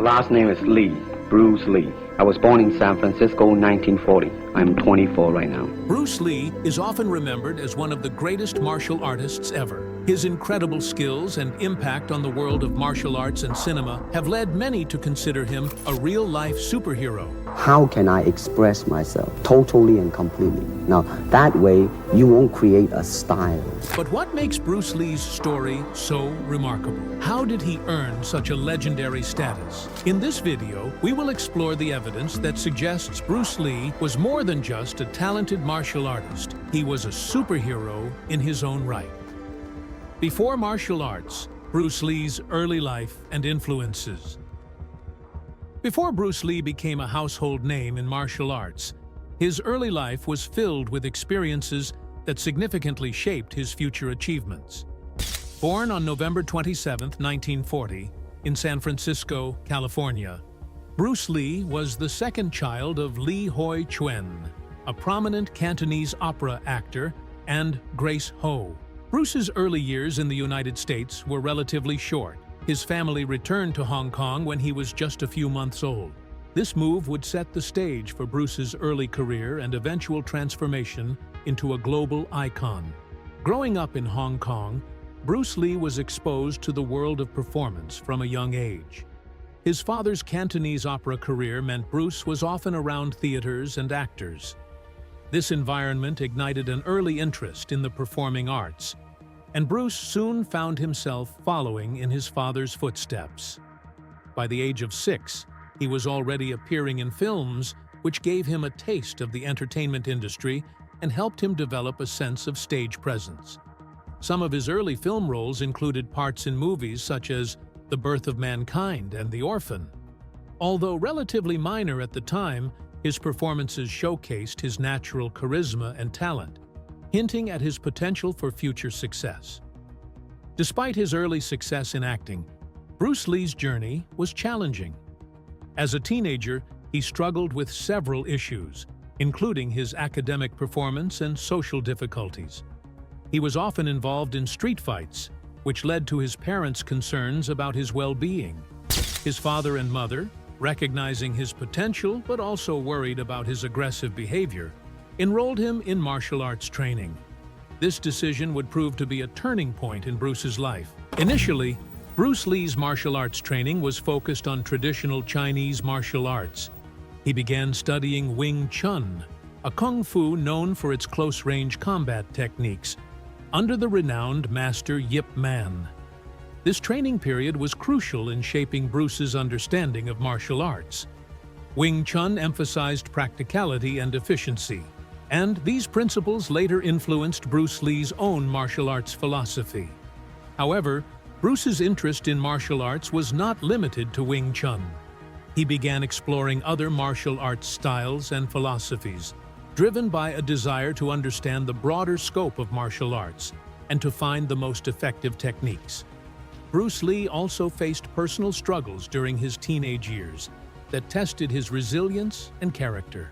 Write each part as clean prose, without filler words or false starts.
My last name is Lee, Bruce Lee. I was born in San Francisco in 1940. I'm 24 right now. Bruce Lee is often remembered as one of the greatest martial artists ever. His incredible skills and impact on the world of martial arts and cinema have led many to consider him a real-life superhero. How can I express myself totally and completely? Now, that way, you won't create a style. But what makes Bruce Lee's story so remarkable? How did he earn such a legendary status? In this video, we will explore the evidence that suggests Bruce Lee was more than just a talented martial artist. He was a superhero in his own right. Before martial arts, Bruce Lee's early life and influences. Before Bruce Lee became a household name in martial arts, his early life was filled with experiences that significantly shaped his future achievements. Born on November 27, 1940, in San Francisco, California, Bruce Lee was the second child of Lee Hoi Chuen, a prominent Cantonese opera actor, and Grace Ho. Bruce's early years in the United States were relatively short. His family returned to Hong Kong when he was just a few months old. This move would set the stage for Bruce's early career and eventual transformation into a global icon. Growing up in Hong Kong, Bruce Lee was exposed to the world of performance from a young age. His father's Cantonese opera career meant Bruce was often around theaters and actors. This environment ignited an early interest in the performing arts, and Bruce soon found himself following in his father's footsteps. By the age of 6, he was already appearing in films, which gave him a taste of the entertainment industry and helped him develop a sense of stage presence. Some of his early film roles included parts in movies such as The Birth of Mankind and The Orphan. Although relatively minor at the time, his performances showcased his natural charisma and talent, hinting at his potential for future success. Despite his early success in acting, Bruce Lee's journey was challenging. As a teenager, he struggled with several issues, including his academic performance and social difficulties. He was often involved in street fights, which led to his parents' concerns about his well-being. His father and mother, recognizing his potential but also worried about his aggressive behavior, enrolled him in martial arts training. This decision would prove to be a turning point in Bruce's life. Initially, Bruce Lee's martial arts training was focused on traditional Chinese martial arts. He began studying Wing Chun, a kung fu known for its close-range combat techniques, under the renowned master Yip Man. This training period was crucial in shaping Bruce's understanding of martial arts. Wing Chun emphasized practicality and efficiency, and these principles later influenced Bruce Lee's own martial arts philosophy. However, Bruce's interest in martial arts was not limited to Wing Chun. He began exploring other martial arts styles and philosophies, driven by a desire to understand the broader scope of martial arts and to find the most effective techniques. Bruce Lee also faced personal struggles during his teenage years that tested his resilience and character.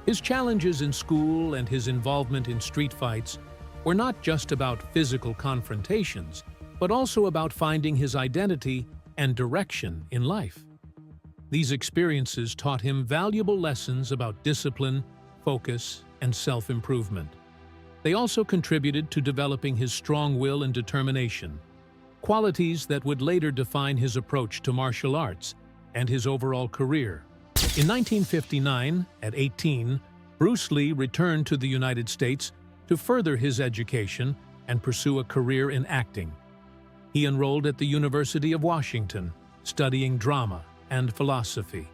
His challenges in school and his involvement in street fights were not just about physical confrontations, but also about finding his identity and direction in life. These experiences taught him valuable lessons about discipline, focus, and self-improvement. They also contributed to developing his strong will and determination, qualities that would later define his approach to martial arts and his overall career. In 1959, at 18, Bruce Lee returned to the United States to further his education and pursue a career in acting. He enrolled at the University of Washington, studying drama and philosophy.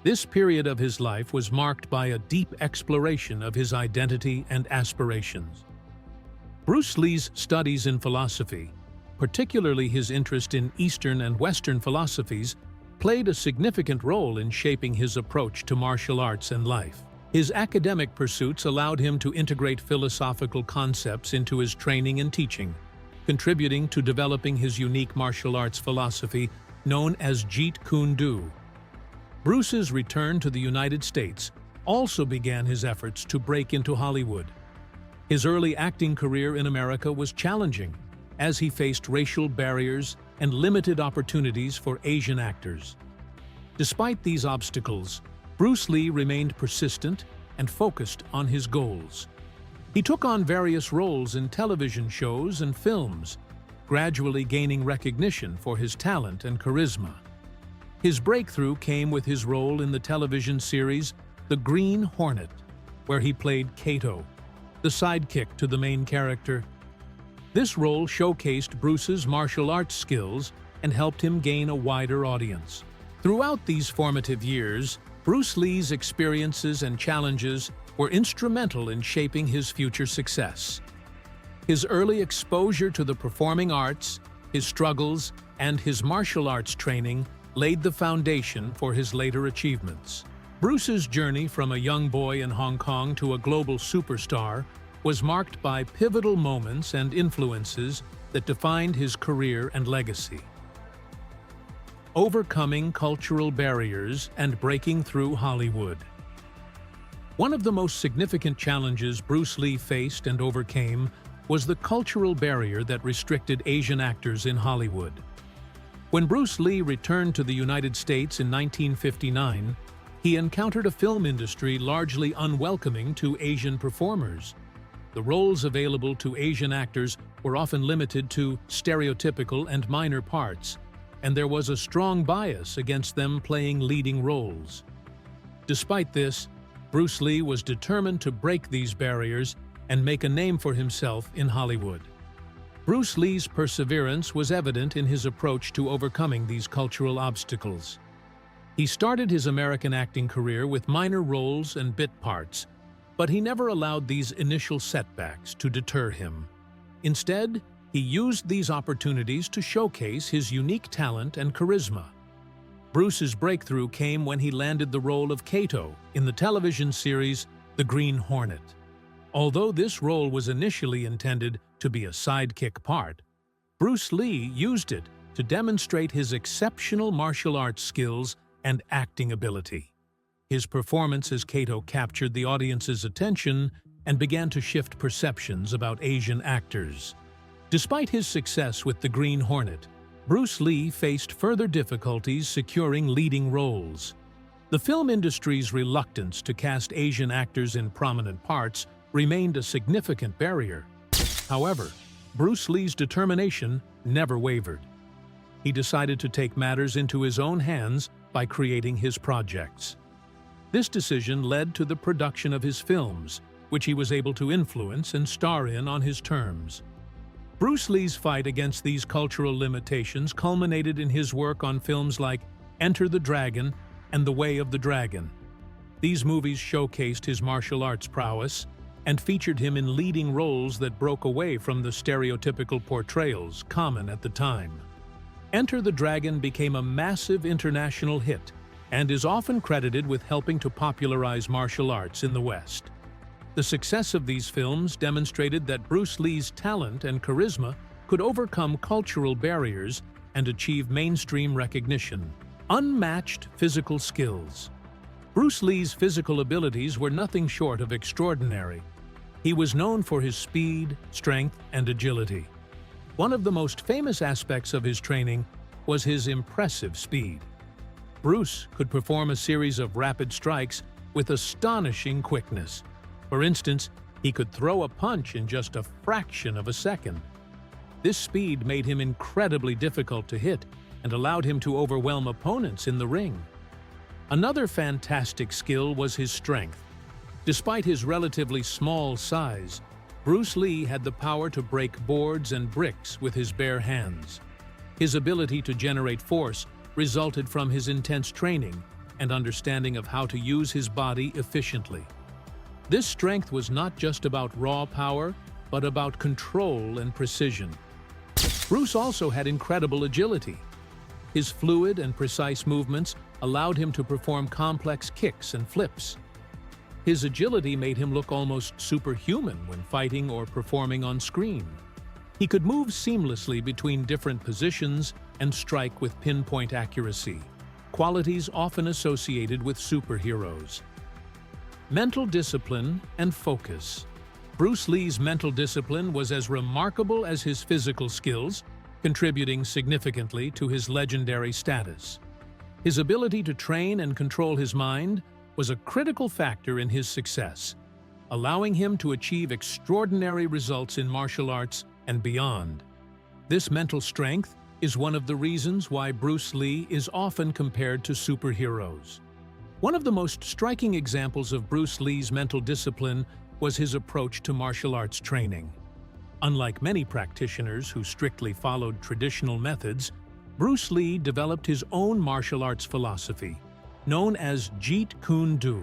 This period of his life was marked by a deep exploration of his identity and aspirations. Bruce Lee's studies in philosophy, particularly his interest in Eastern and Western philosophies, played a significant role in shaping his approach to martial arts and life. His academic pursuits allowed him to integrate philosophical concepts into his training and teaching, contributing to developing his unique martial arts philosophy known as Jeet Kune Do. Bruce's return to the United States also began his efforts to break into Hollywood. His early acting career in America was challenging, as he faced racial barriers and limited opportunities for Asian actors. Despite these obstacles, Bruce Lee remained persistent and focused on his goals. He took on various roles in television shows and films, gradually gaining recognition for his talent and charisma. His breakthrough came with his role in the television series The Green Hornet, where he played Kato, the sidekick to the main character. This role showcased Bruce's martial arts skills and helped him gain a wider audience. Throughout these formative years, Bruce Lee's experiences and challenges were instrumental in shaping his future success. His early exposure to the performing arts, his struggles, and his martial arts training laid the foundation for his later achievements. Bruce's journey from a young boy in Hong Kong to a global superstar was marked by pivotal moments and influences that defined his career and legacy. Overcoming cultural barriers and breaking through Hollywood. One of the most significant challenges Bruce Lee faced and overcame was the cultural barrier that restricted Asian actors in Hollywood. When Bruce Lee returned to the United States in 1959, he encountered a film industry largely unwelcoming to Asian performers. The roles available to Asian actors were often limited to stereotypical and minor parts, and there was a strong bias against them playing leading roles. Despite this, Bruce Lee was determined to break these barriers and make a name for himself in Hollywood. Bruce Lee's perseverance was evident in his approach to overcoming these cultural obstacles. He started his American acting career with minor roles and bit parts, but he never allowed these initial setbacks to deter him. Instead, he used these opportunities to showcase his unique talent and charisma. Bruce's breakthrough came when he landed the role of Kato in the television series The Green Hornet. Although this role was initially intended to be a sidekick part, Bruce Lee used it to demonstrate his exceptional martial arts skills and acting ability. His performance as Kato captured the audience's attention and began to shift perceptions about Asian actors. Despite his success with The Green Hornet, Bruce Lee faced further difficulties securing leading roles. The film industry's reluctance to cast Asian actors in prominent parts remained a significant barrier. However, Bruce Lee's determination never wavered. He decided to take matters into his own hands by creating his projects. This decision led to the production of his films, which he was able to influence and star in on his terms. Bruce Lee's fight against these cultural limitations culminated in his work on films like Enter the Dragon and The Way of the Dragon. These movies showcased his martial arts prowess and featured him in leading roles that broke away from the stereotypical portrayals common at the time. Enter the Dragon became a massive international hit and is often credited with helping to popularize martial arts in the West. The success of these films demonstrated that Bruce Lee's talent and charisma could overcome cultural barriers and achieve mainstream recognition. Unmatched physical skills. Bruce Lee's physical abilities were nothing short of extraordinary. He was known for his speed, strength, and agility. One of the most famous aspects of his training was his impressive speed. Bruce could perform a series of rapid strikes with astonishing quickness. For instance, he could throw a punch in just a fraction of a second. This speed made him incredibly difficult to hit and allowed him to overwhelm opponents in the ring. Another fantastic skill was his strength. Despite his relatively small size, Bruce Lee had the power to break boards and bricks with his bare hands. His ability to generate force resulted from his intense training and understanding of how to use his body efficiently. This strength was not just about raw power, but about control and precision. Bruce also had incredible agility. His fluid and precise movements allowed him to perform complex kicks and flips. His agility made him look almost superhuman when fighting or performing on screen. He could move seamlessly between different positions and strike with pinpoint accuracy, qualities often associated with superheroes. Mental discipline and focus. Bruce Lee's mental discipline was as remarkable as his physical skills, contributing significantly to his legendary status. His ability to train and control his mind was a critical factor in his success, allowing him to achieve extraordinary results in martial arts and beyond. This mental strength is one of the reasons why Bruce Lee is often compared to superheroes. One of the most striking examples of Bruce Lee's mental discipline was his approach to martial arts training. Unlike many practitioners who strictly followed traditional methods, Bruce Lee developed his own martial arts philosophy, known as Jeet Kune Do.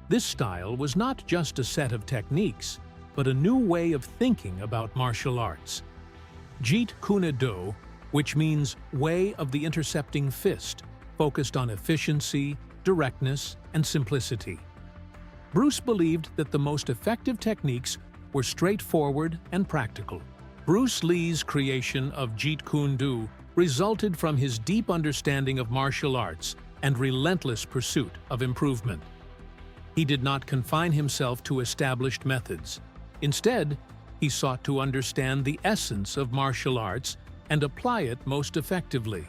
This style was not just a set of techniques, but a new way of thinking about martial arts. Jeet Kune Do, which means way of the intercepting fist, focused on efficiency, directness, and simplicity. Bruce believed that the most effective techniques were straightforward and practical. Bruce Lee's creation of Jeet Kune Do resulted from his deep understanding of martial arts and relentless pursuit of improvement. He did not confine himself to established methods. Instead, he sought to understand the essence of martial arts and apply it most effectively.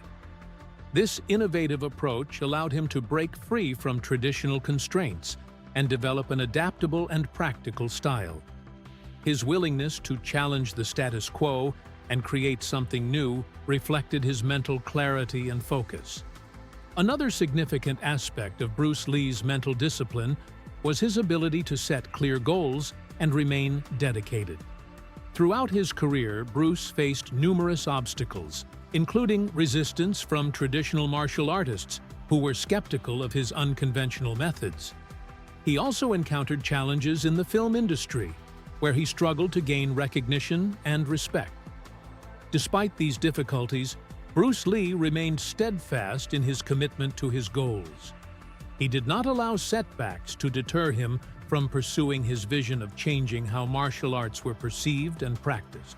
This innovative approach allowed him to break free from traditional constraints and develop an adaptable and practical style. His willingness to challenge the status quo and create something new reflected his mental clarity and focus. Another significant aspect of Bruce Lee's mental discipline was his ability to set clear goals and remain dedicated. Throughout his career, Bruce faced numerous obstacles, including resistance from traditional martial artists who were skeptical of his unconventional methods. He also encountered challenges in the film industry, where he struggled to gain recognition and respect. Despite these difficulties, Bruce Lee remained steadfast in his commitment to his goals. He did not allow setbacks to deter him from pursuing his vision of changing how martial arts were perceived and practiced.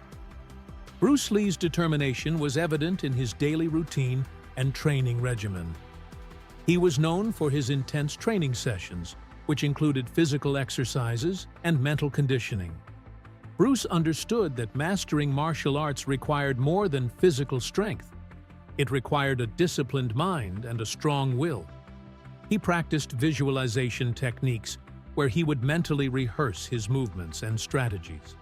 Bruce Lee's determination was evident in his daily routine and training regimen. He was known for his intense training sessions, which included physical exercises and mental conditioning. Bruce understood that mastering martial arts required more than physical strength. It required a disciplined mind and a strong will. He practiced visualization techniques where he would mentally rehearse his movements and strategies.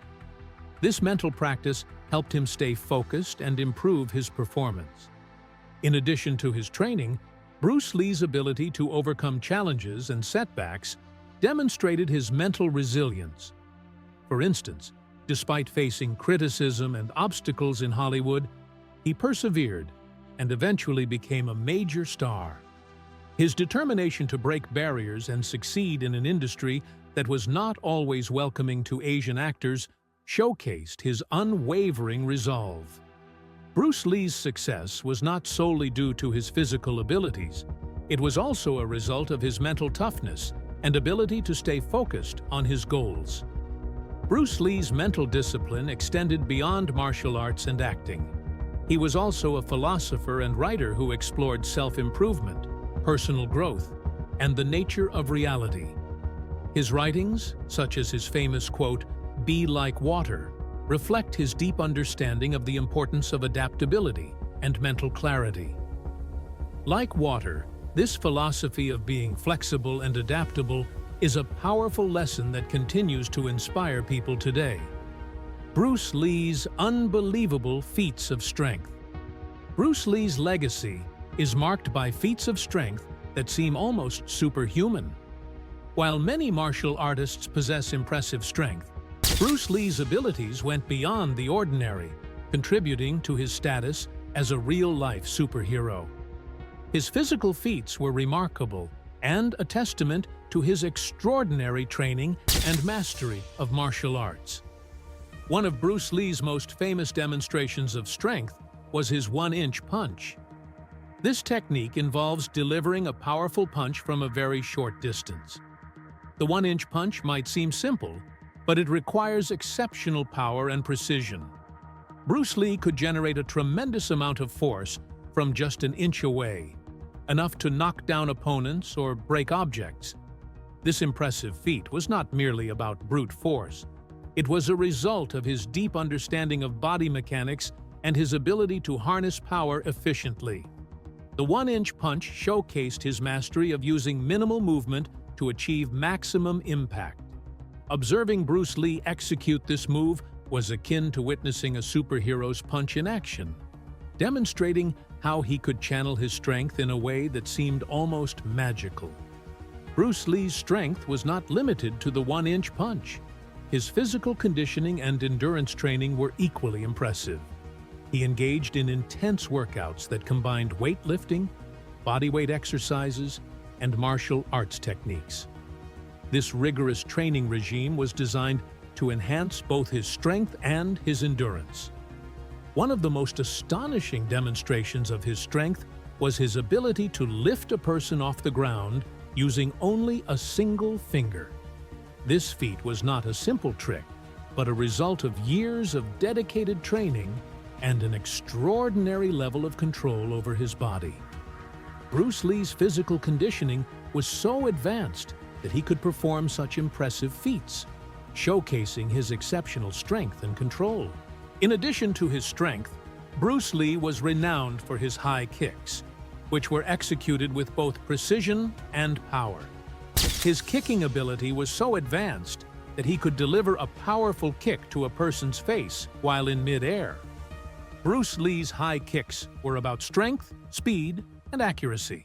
This mental practice helped him stay focused and improve his performance. In addition to his training, Bruce Lee's ability to overcome challenges and setbacks demonstrated his mental resilience. For instance, despite facing criticism and obstacles in Hollywood, he persevered and eventually became a major star. His determination to break barriers and succeed in an industry that was not always welcoming to Asian actors showcased his unwavering resolve. Bruce Lee's success was not solely due to his physical abilities. It was also a result of his mental toughness and ability to stay focused on his goals. Bruce Lee's mental discipline extended beyond martial arts and acting. He was also a philosopher and writer who explored self-improvement, personal growth, and the nature of reality. His writings, such as his famous quote, "Be like water," reflect his deep understanding of the importance of adaptability and mental clarity. Like water, this philosophy of being flexible and adaptable is a powerful lesson that continues to inspire people today. Bruce Lee's unbelievable feats of strength. Bruce Lee's legacy is marked by feats of strength that seem almost superhuman. While many martial artists possess impressive strength, Bruce Lee's abilities went beyond the ordinary, contributing to his status as a real-life superhero. His physical feats were remarkable and a testament to his extraordinary training and mastery of martial arts. One of Bruce Lee's most famous demonstrations of strength was his one-inch punch. This technique involves delivering a powerful punch from a very short distance. The one-inch punch might seem simple, but it requires exceptional power and precision. Bruce Lee could generate a tremendous amount of force from just an inch away, enough to knock down opponents or break objects. This impressive feat was not merely about brute force. It was a result of his deep understanding of body mechanics and his ability to harness power efficiently. The one-inch punch showcased his mastery of using minimal movement to achieve maximum impact. Observing Bruce Lee execute this move was akin to witnessing a superhero's punch in action, demonstrating how he could channel his strength in a way that seemed almost magical. Bruce Lee's strength was not limited to the one-inch punch. His physical conditioning and endurance training were equally impressive. He engaged in intense workouts that combined weightlifting, bodyweight exercises, and martial arts techniques. This rigorous training regime was designed to enhance both his strength and his endurance. One of the most astonishing demonstrations of his strength was his ability to lift a person off the ground using only a single finger. This feat was not a simple trick, but a result of years of dedicated training and an extraordinary level of control over his body. Bruce Lee's physical conditioning was so advanced that he could perform such impressive feats, showcasing his exceptional strength and control. In addition to his strength, Bruce Lee was renowned for his high kicks, which were executed with both precision and power. His kicking ability was so advanced that he could deliver a powerful kick to a person's face while in mid-air. Bruce Lee's high kicks were about strength, speed, and accuracy.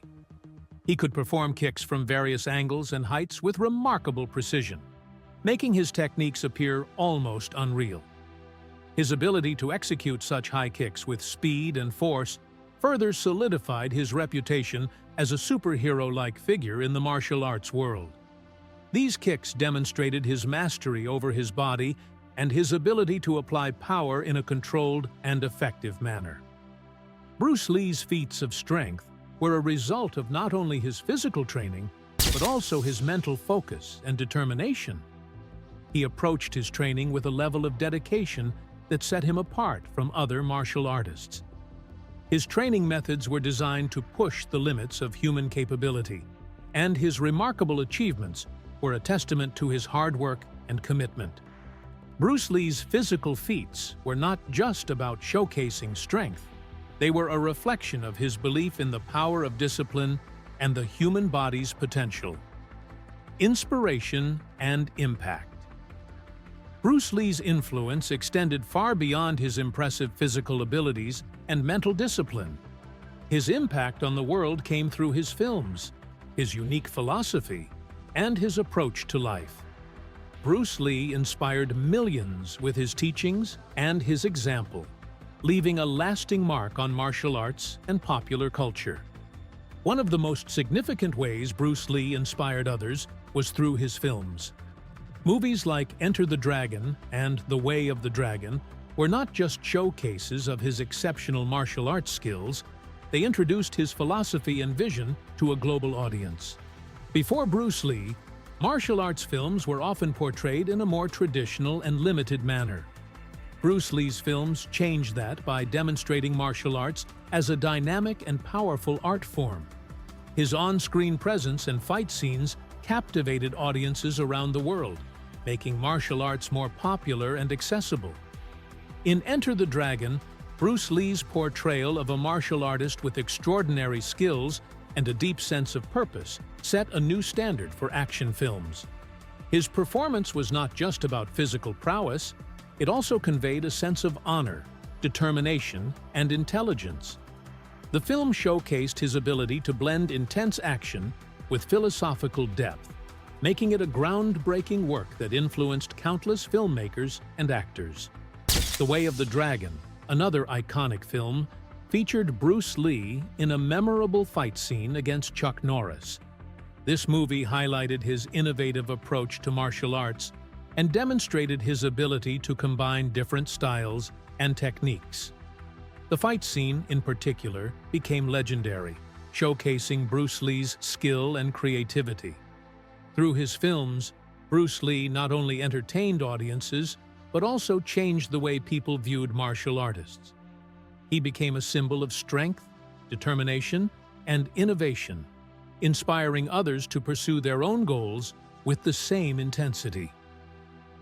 He could perform kicks from various angles and heights with remarkable precision, making his techniques appear almost unreal. His ability to execute such high kicks with speed and force further solidified his reputation as a superhero-like figure in the martial arts world. These kicks demonstrated his mastery over his body and his ability to apply power in a controlled and effective manner. Bruce Lee's feats of strength were a result of not only his physical training, but also his mental focus and determination. He approached his training with a level of dedication that set him apart from other martial artists. His training methods were designed to push the limits of human capability, and his remarkable achievements were a testament to his hard work and commitment. Bruce Lee's physical feats were not just about showcasing strength. They were a reflection of his belief in the power of discipline and the human body's potential. Inspiration and impact. Bruce Lee's influence extended far beyond his impressive physical abilities and mental discipline. His impact on the world came through his films, his unique philosophy, and his approach to life. Bruce Lee inspired millions with his teachings and his example, leaving a lasting mark on martial arts and popular culture. One of the most significant ways Bruce Lee inspired others was through his films. Movies like Enter the Dragon and The Way of the Dragon were not just showcases of his exceptional martial arts skills, they introduced his philosophy and vision to a global audience. Before Bruce Lee, martial arts films were often portrayed in a more traditional and limited manner. Bruce Lee's films changed that by demonstrating martial arts as a dynamic and powerful art form. His on-screen presence and fight scenes captivated audiences around the world, making martial arts more popular and accessible. In Enter the Dragon, Bruce Lee's portrayal of a martial artist with extraordinary skills and a deep sense of purpose set a new standard for action films. His performance was not just about physical prowess, it also conveyed a sense of honor, determination, and intelligence. The film showcased his ability to blend intense action with philosophical depth, making it a groundbreaking work that influenced countless filmmakers and actors. The Way of the Dragon, another iconic film, featured Bruce Lee in a memorable fight scene against Chuck Norris. This movie highlighted his innovative approach to martial arts and demonstrated his ability to combine different styles and techniques. The fight scene, in particular, became legendary, showcasing Bruce Lee's skill and creativity. Through his films, Bruce Lee not only entertained audiences, but also changed the way people viewed martial artists. He became a symbol of strength, determination, and innovation, inspiring others to pursue their own goals with the same intensity.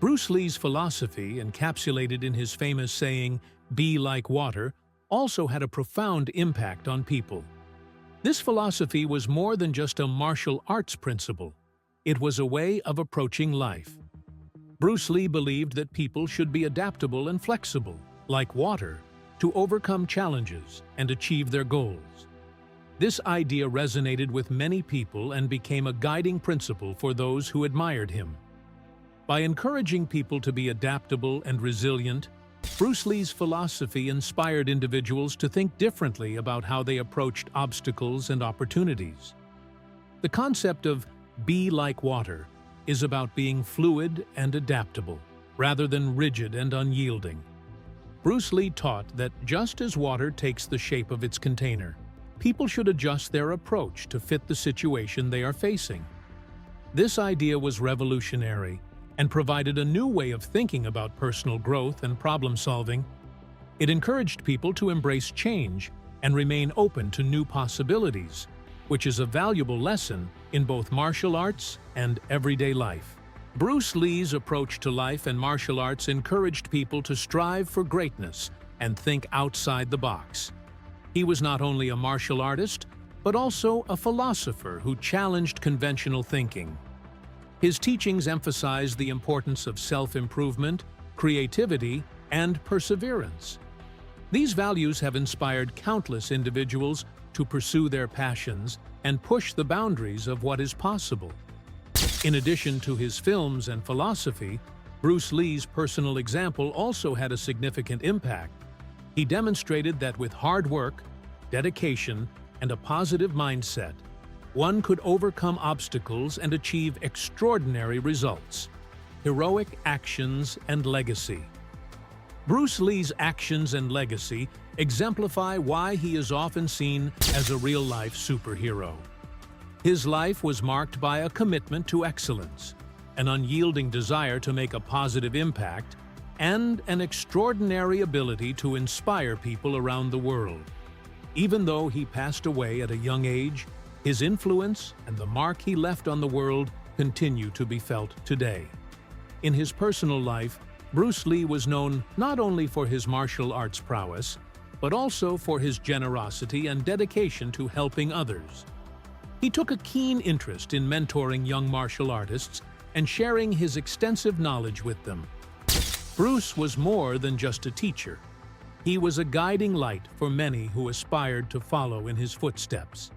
Bruce Lee's philosophy, encapsulated in his famous saying, "Be like water," also had a profound impact on people. This philosophy was more than just a martial arts principle. It was a way of approaching life. Bruce Lee believed that people should be adaptable and flexible, like water, to overcome challenges and achieve their goals. This idea resonated with many people and became a guiding principle for those who admired him. By encouraging people to be adaptable and resilient, Bruce Lee's philosophy inspired individuals to think differently about how they approached obstacles and opportunities. The concept of "be like water" is about being fluid and adaptable, rather than rigid and unyielding. Bruce Lee taught that just as water takes the shape of its container, people should adjust their approach to fit the situation they are facing. This idea was revolutionary and provided a new way of thinking about personal growth and problem-solving. It encouraged people to embrace change and remain open to new possibilities, which is a valuable lesson in both martial arts and everyday life. Bruce Lee's approach to life and martial arts encouraged people to strive for greatness and think outside the box. He was not only a martial artist, but also a philosopher who challenged conventional thinking. His teachings emphasized the importance of self-improvement, creativity, and perseverance. These values have inspired countless individuals to pursue their passions and push the boundaries of what is possible. In addition to his films and philosophy, Bruce Lee's personal example also had a significant impact. He demonstrated that with hard work, dedication, and a positive mindset, one could overcome obstacles and achieve extraordinary results. Heroic actions and legacy. Bruce Lee's actions and legacy exemplify why he is often seen as a real-life superhero. His life was marked by a commitment to excellence, an unyielding desire to make a positive impact, and an extraordinary ability to inspire people around the world. Even though he passed away at a young age, his influence and the mark he left on the world continue to be felt today. In his personal life, Bruce Lee was known not only for his martial arts prowess, but also for his generosity and dedication to helping others. He took a keen interest in mentoring young martial artists and sharing his extensive knowledge with them. Bruce was more than just a teacher. He was a guiding light for many who aspired to follow in his footsteps.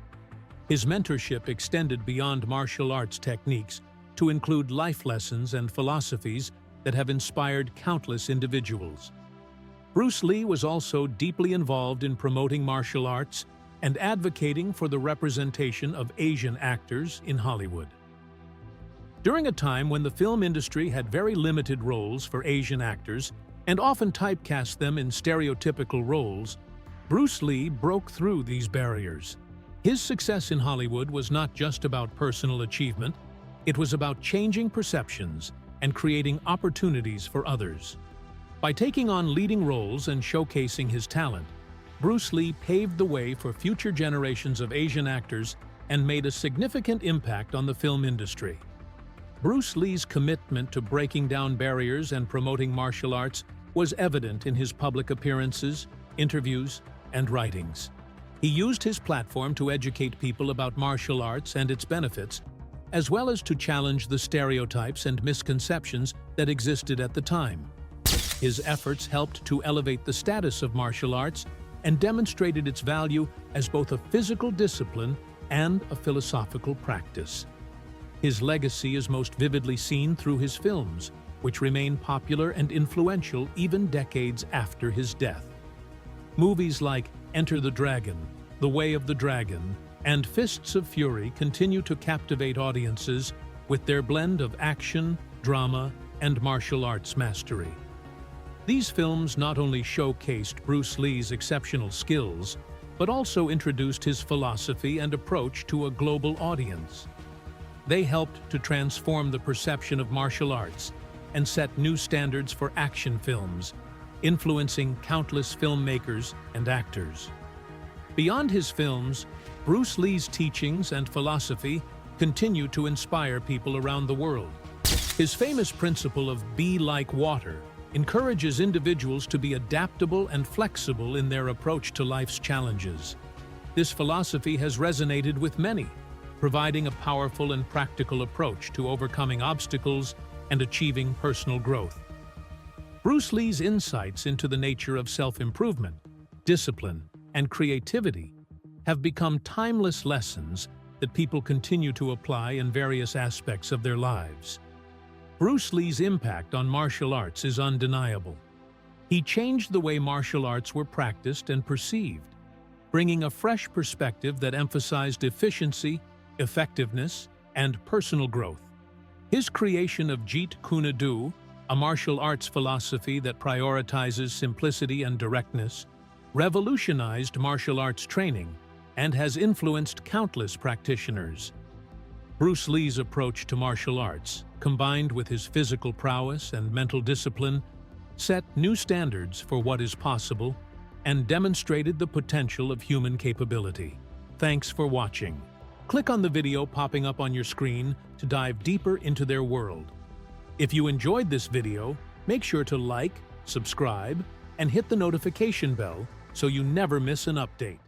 His mentorship extended beyond martial arts techniques to include life lessons and philosophies that have inspired countless individuals. Bruce Lee was also deeply involved in promoting martial arts and advocating for the representation of Asian actors in Hollywood. During a time when the film industry had very limited roles for Asian actors and often typecast them in stereotypical roles, Bruce Lee broke through these barriers. His success in Hollywood was not just about personal achievement, it was about changing perceptions and creating opportunities for others. By taking on leading roles and showcasing his talent, Bruce Lee paved the way for future generations of Asian actors and made a significant impact on the film industry. Bruce Lee's commitment to breaking down barriers and promoting martial arts was evident in his public appearances, interviews, and writings. He used his platform to educate people about martial arts and its benefits, as well as to challenge the stereotypes and misconceptions that existed at the time. His efforts helped to elevate the status of martial arts and demonstrated its value as both a physical discipline and a philosophical practice. His legacy is most vividly seen through his films, which remain popular and influential even decades after his death. Movies like Enter the Dragon, The Way of the Dragon, and Fists of Fury continue to captivate audiences with their blend of action, drama, and martial arts mastery. These films not only showcased Bruce Lee's exceptional skills, but also introduced his philosophy and approach to a global audience. They helped to transform the perception of martial arts and set new standards for action films, influencing countless filmmakers and actors. Beyond his films, Bruce Lee's teachings and philosophy continue to inspire people around the world. His famous principle of "be like water" encourages individuals to be adaptable and flexible in their approach to life's challenges. This philosophy has resonated with many, providing a powerful and practical approach to overcoming obstacles and achieving personal growth. Bruce Lee's insights into the nature of self-improvement, discipline, and creativity have become timeless lessons that people continue to apply in various aspects of their lives. Bruce Lee's impact on martial arts is undeniable. He changed the way martial arts were practiced and perceived, bringing a fresh perspective that emphasized efficiency, effectiveness, and personal growth. His creation of Jeet Kune Do, a martial arts philosophy that prioritizes simplicity and directness, revolutionized martial arts training and has influenced countless practitioners. Bruce Lee's approach to martial arts, combined with his physical prowess and mental discipline, set new standards for what is possible and demonstrated the potential of human capability. Thanks for watching. Click on the video popping up on your screen to dive deeper into their world. If you enjoyed this video, make sure to like, subscribe, and hit the notification bell so you never miss an update.